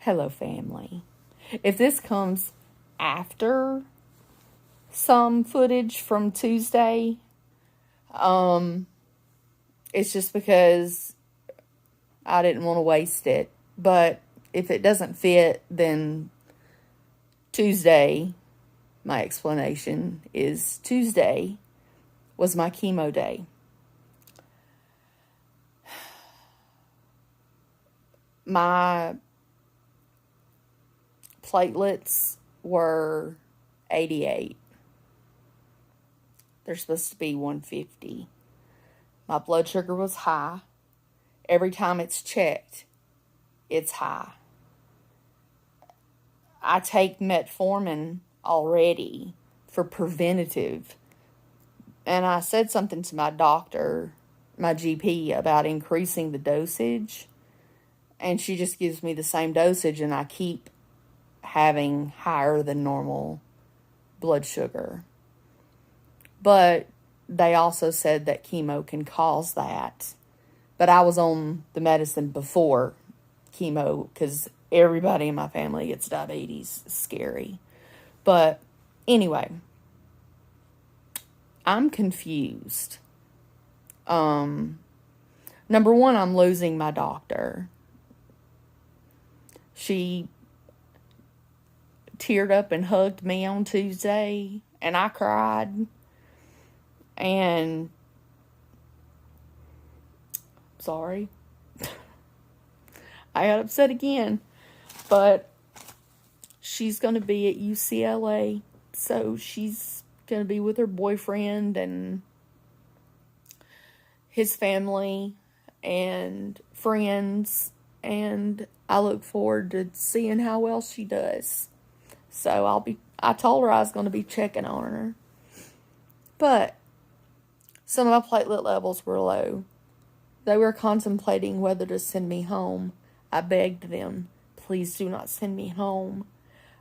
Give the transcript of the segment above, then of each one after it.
Hello, family. If this comes after some footage from Tuesday, it's just because I didn't want to waste it. But if it doesn't fit, then Tuesday, my explanation is Tuesday was my chemo day. My platelets were 88. They're supposed to be 150. My blood sugar was high. Every time it's checked, it's high. I take metformin already for preventative. And I said something to my doctor, my GP, about increasing the dosage. And she just gives me the same dosage, and I keep having higher than normal blood sugar. But they also said that chemo can cause that. But I was on the medicine before chemo because everybody in my family gets diabetes. It's scary. But anyway, I'm confused. Number one, I'm losing my doctor. She teared up and hugged me on Tuesday, and I cried. And sorry, I got upset again. But she's going to be at UCLA, so she's going to be with her boyfriend and his family and friends, and I look forward to seeing how well she does. So I told her I was going to be checking on her. But some of my platelet levels were low. They were contemplating whether to send me home. I begged them, please do not send me home.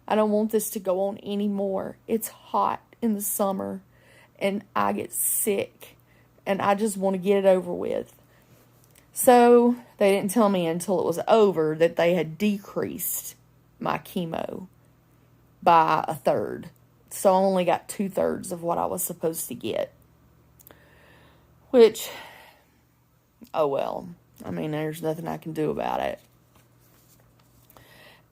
I don't want this to go on anymore. It's hot in the summer, and I get sick, and I just want to get it over with. So they didn't tell me until it was over that they had decreased my chemo by a third. So I only got 2/3 of what I was supposed to get. Which, oh well. I mean, there's nothing I can do about it.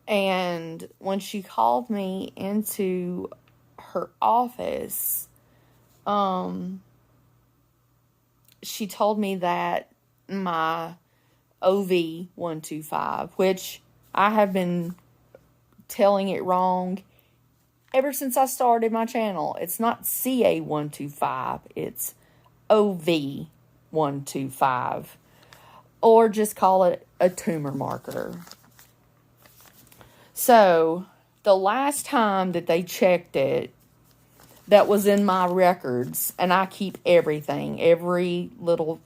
And when she called me into her office, she told me that my OV125, which I have been telling it wrong ever since I started my channel. It's not CA125, it's OV125, or just call it a tumor marker. So, the last time that they checked it, that was in my records, and I keep everything, every little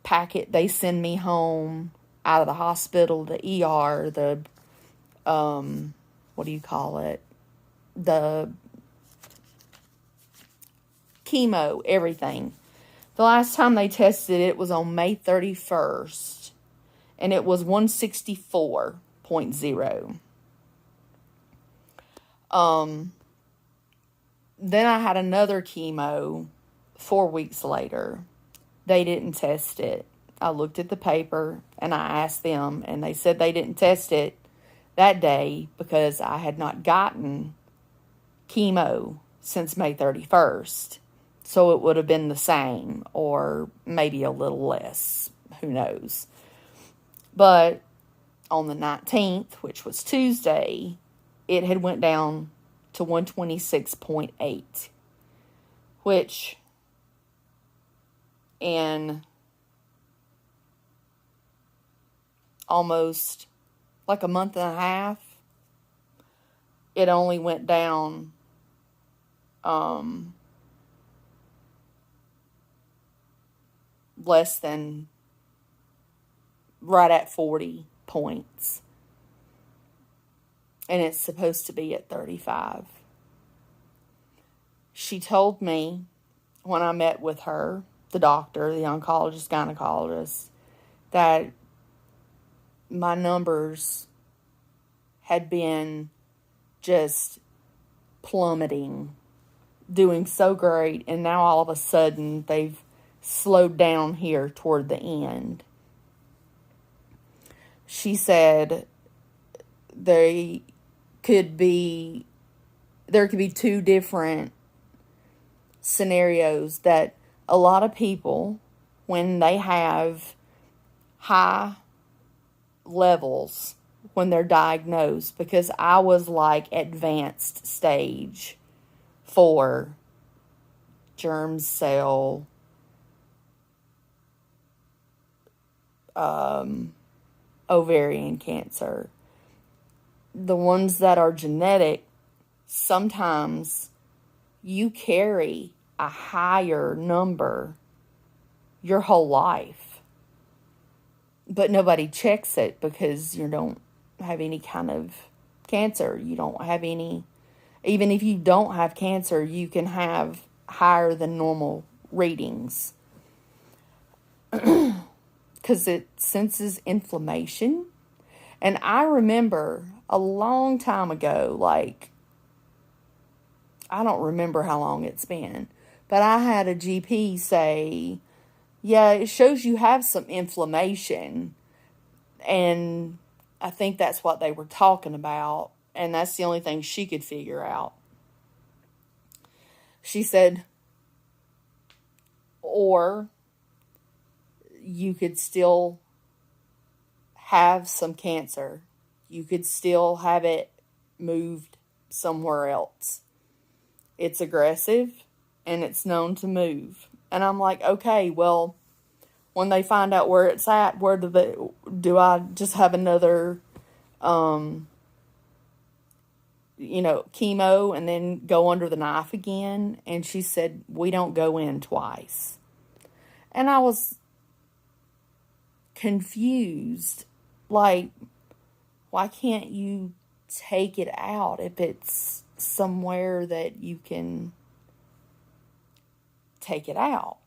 packet they send me home out of the hospital, the ER, the, what do you call it? The chemo, everything. The last time they tested it was on May 31st, and it was 164.0. Then I had another chemo 4 weeks later. They didn't test it. I looked at the paper, and I asked them, and they said they didn't test it that day because I had not gotten chemo since May 31st. So it would have been the same, or maybe a little less. Who knows? But on the 19th, which was Tuesday, it had went down to 126.8, which in almost like a month and a half, it only went down less than right at 40 points. And it's supposed to be at 35. She told me when I met with her, the doctor, the oncologist, gynecologist, that my numbers had been just plummeting, doing so great, and now all of a sudden they've slowed down here toward the end. She said there could be two different scenarios, that a lot of people, when they have high levels when they're diagnosed, because I was like advanced stage 4 germ cell ovarian cancer. The ones that are genetic, sometimes you carry a higher number your whole life, but nobody checks it because you don't have any kind of cancer. You don't have any, even if you don't have cancer, you can have higher than normal readings because it senses inflammation. And I remember a long time ago, like, I don't remember how long it's been, but I had a GP say, yeah, it shows you have some inflammation. And I think that's what they were talking about. And that's the only thing she could figure out. She said, or you could still have some cancer. You could still have it moved somewhere else. It's aggressive and it's known to move. And I'm like, okay, well, when they find out where it's at, where do I just have another, chemo and then go under the knife again? And she said, we don't go in twice. And I was confused. Like, why can't you take it out if it's somewhere that you can take it out?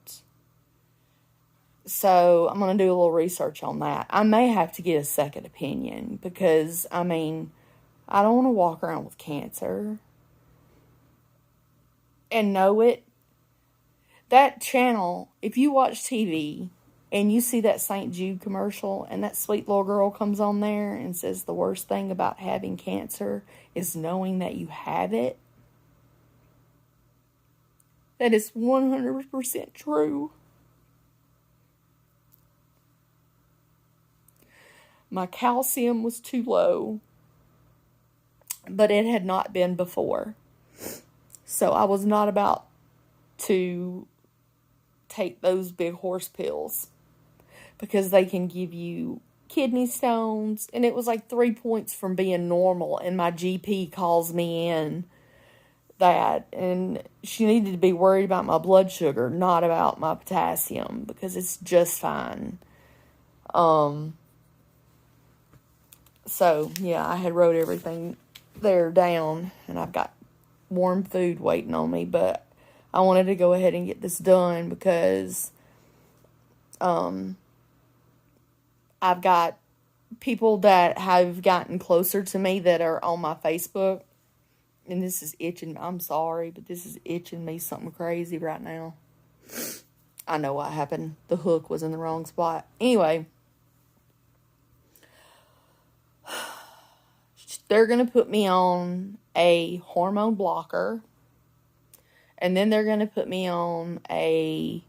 So I'm going to do a little research on that. I may have to get a second opinion because, I don't want to walk around with cancer and know it. That channel, if you watch TV and you see that St. Jude commercial and that sweet little girl comes on there and says the worst thing about having cancer is knowing that you have it, that is 100% true. My calcium was too low, but it had not been before. So I was not about to take those big horse pills because they can give you kidney stones. And it was like 3 points from being normal. And my GP calls me in that. And she needed to be worried about my blood sugar, not about my potassium, because it's just fine. So, yeah, I had wrote everything there down, and I've got warm food waiting on me, but I wanted to go ahead and get this done because I've got people that have gotten closer to me that are on my Facebook, and this is itching. I'm sorry, but this is itching me something crazy right now. I know what happened. The hook was in the wrong spot. Anyway, they're going to put me on a hormone blocker. And then they're going to put me on a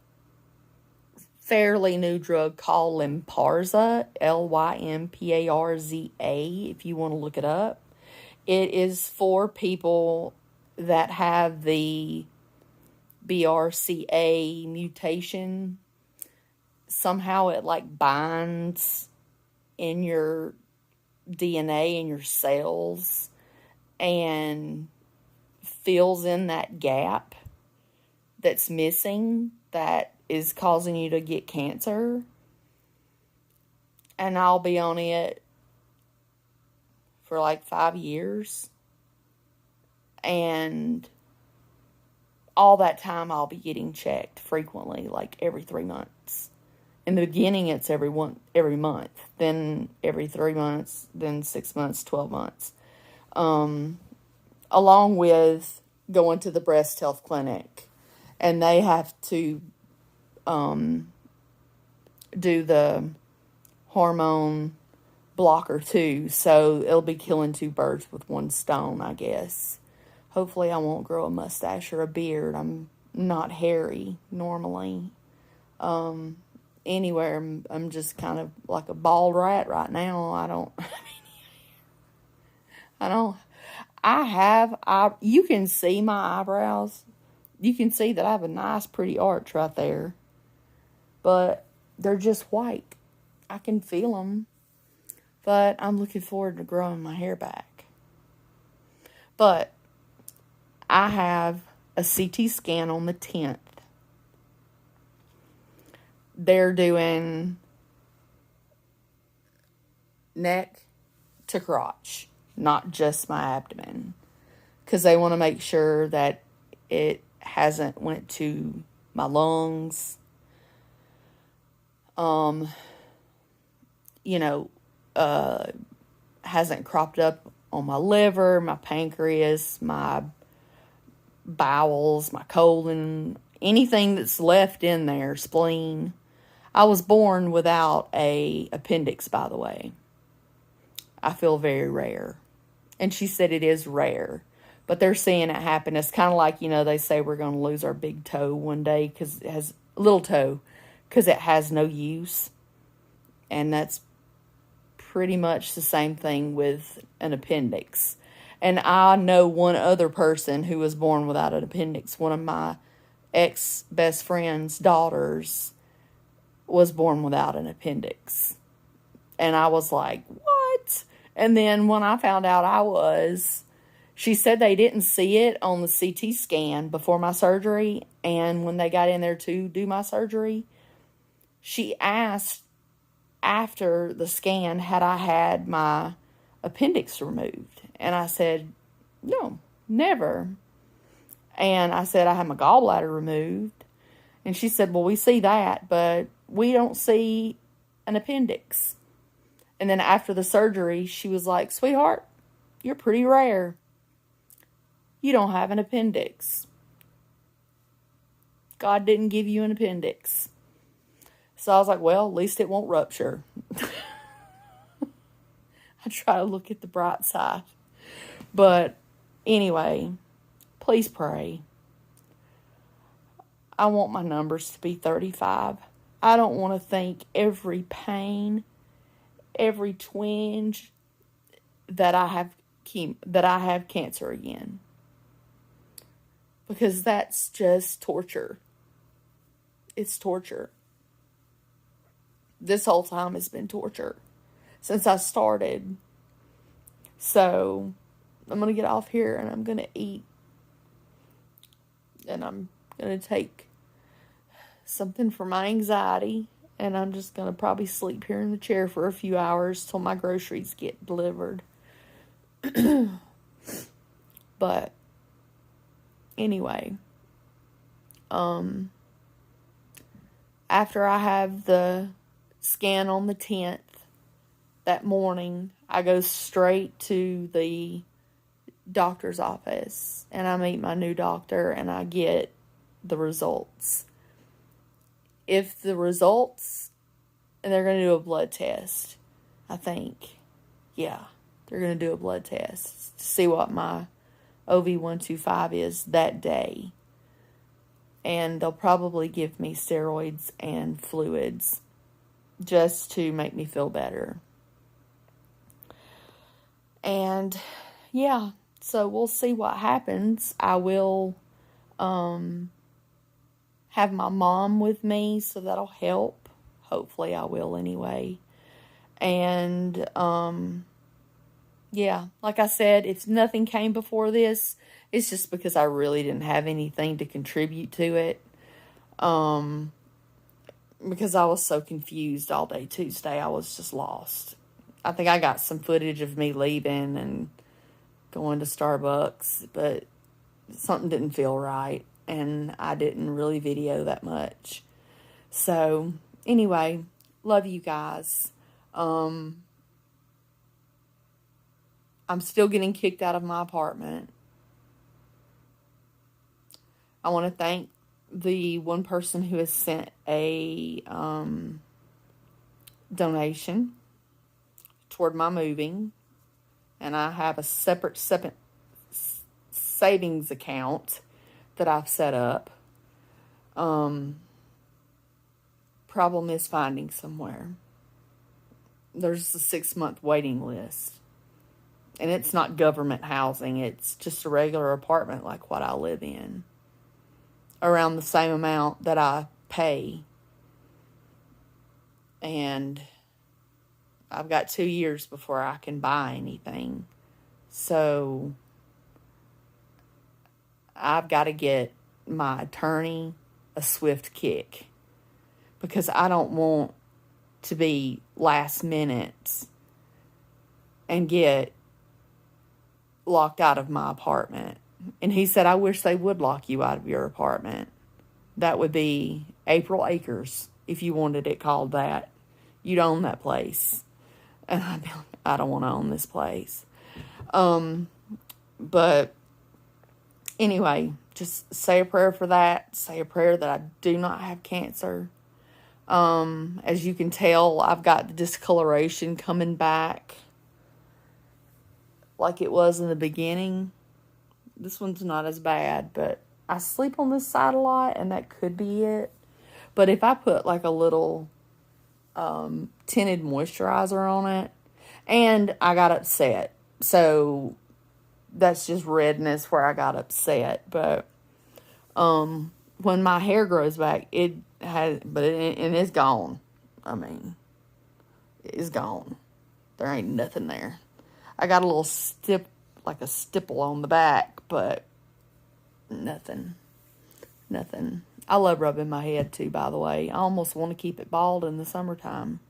fairly new drug called Lymparza, Lymparza, if you want to look it up. It is for people that have the BRCA mutation. Somehow it binds in your DNA in your cells and fills in that gap that's missing that is causing you to get cancer. And I'll be on it for 5 years. And all that time I'll be getting checked frequently, every 3 months. In the beginning, it's every month, then every 3 months, then 6 months, 12 months. along with going to the breast health clinic. And they have to do the hormone blocker too. So it'll be killing two birds with one stone, I guess. Hopefully I won't grow a mustache or a beard. I'm not hairy normally. Anywhere, I'm just kind of like a bald rat right now. You can see my eyebrows. You can see that I have a nice, pretty arch right there. But they're just white. I can feel them. But I'm looking forward to growing my hair back. But I have a CT scan on the 10th. They're doing neck to crotch, not just my abdomen. Because they want to make sure that it hasn't went to my lungs. Hasn't cropped up on my liver, my pancreas, my bowels, my colon, anything that's left in there, spleen. I was born without a appendix, by the way. I feel very rare. And she said it is rare. But they're seeing it happen. It's kind of like, they say we're going to lose our big toe one day because it has little toe because it has no use. And that's pretty much the same thing with an appendix. And I know one other person who was born without an appendix. One of my ex-best friend's daughters was born without an appendix. And I was like, what? And then when I found out she said they didn't see it on the CT scan before my surgery. And when they got in there to do my surgery, she asked after the scan, had I had my appendix removed? And I said, no, never. And I said, I had my gallbladder removed. And she said, well, we see that, but we don't see an appendix. And then after the surgery, she was like, sweetheart, you're pretty rare. You don't have an appendix. God didn't give you an appendix. So I was like, well, at least it won't rupture. I try to look at the bright side. But anyway, please pray. I want my numbers to be 35. I don't want to think every pain, every twinge that I have cancer again. Because that's just torture. It's torture. This whole time has been torture since I started. So I'm going to get off here and I'm going to eat. And I'm going to take something for my anxiety. And I'm just going to probably sleep here in the chair for a few hours till my groceries get delivered. But anyway, after I have the scan on the 10th, that morning, I go straight to the doctor's office and I meet my new doctor and I get the results. If the results, and they're going to do a blood test, I think. Yeah, they're going to do a blood test to see what my OV125 is that day. And they'll probably give me steroids and fluids just to make me feel better. And yeah, so we'll see what happens. I will have my mom with me, so that'll help. Hopefully I will anyway. And yeah, like I said, if nothing came before this, it's just because I really didn't have anything to contribute to it. Because I was so confused all day Tuesday. I was just lost. I think I got some footage of me leaving and going to Starbucks, but something didn't feel right, and I didn't really video that much. So, anyway, love you guys. I I'm still getting kicked out of my apartment. I want to thank the one person who has sent a donation toward my moving. And I have a separate savings account that I've set up. Problem is finding somewhere. There's a 6-month waiting list. And it's not government housing. It's just a regular apartment like what I live in. Around the same amount that I pay. And I've got 2 years before I can buy anything. So I've got to get my attorney a swift kick. Because I don't want to be last minute and get locked out of my apartment. And he said, I wish they would lock you out of your apartment. That would be April Acres, if you wanted it called that. You'd own that place. And I'd be like, I don't want to own this place. But anyway, just say a prayer for that. Say a prayer that I do not have cancer. As you can tell, I've got the discoloration coming back like it was in the beginning. This one's not as bad, but I sleep on this side a lot, and that could be it. But if I put like a little tinted moisturizer on it, and I got upset, so that's just redness where I got upset. But when my hair grows back, it it's gone. I mean, it's gone. There ain't nothing there. I got a little like a stipple on the back, but nothing. I love rubbing my head too, by the way. I almost want to keep it bald in the summertime.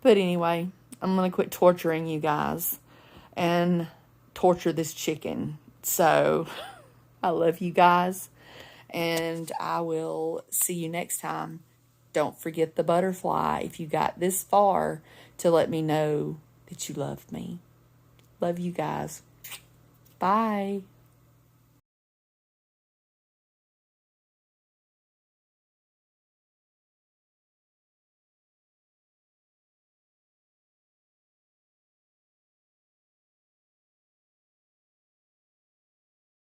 But anyway, I'm going to quit torturing you guys and torture this chicken. So, I love you guys, and I will see you next time. Don't forget the butterfly if you got this far to let me know that you love me. Love you guys. Bye.